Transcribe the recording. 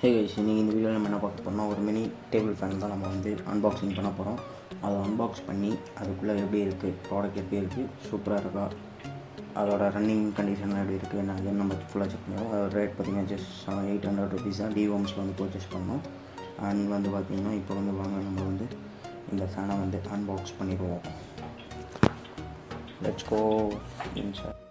Hey guys, இன்றைக்கி இந்த வீடியோவில் நம்ம என்ன பார்க்க போகிறோம்னா ஒரு மினி டேபிள் ஃபேன் தான் நம்ம வந்து அன்பாக்சிங் பண்ண போகிறோம். அதை அன்பாக்ஸ் பண்ணி அதுக்குள்ளே எப்படி இருக்குது, ப்ராடக்ட் எப்படி இருக்குது, சூப்பராக இருக்கா, அதோட ரன்னிங் கண்டிஷன்லாம் எப்படி இருக்குது என்ன நம்ம ஃபுல்லாக செக் பண்ணுவோம். அதோட ரேட் பார்த்திங்கன்னா ஜஸ்ட் 800 rupees தான் டிஓம்ஸில் வந்து பர்ச்சேஸ் பண்ணோம். அண்ட் வந்து பார்த்திங்கன்னா இப்போ வந்து வாங்க நம்ம வந்து இந்த ஃபேனை வந்து அன்பாக்ஸ் பண்ணிடுவோம். Let's go inside.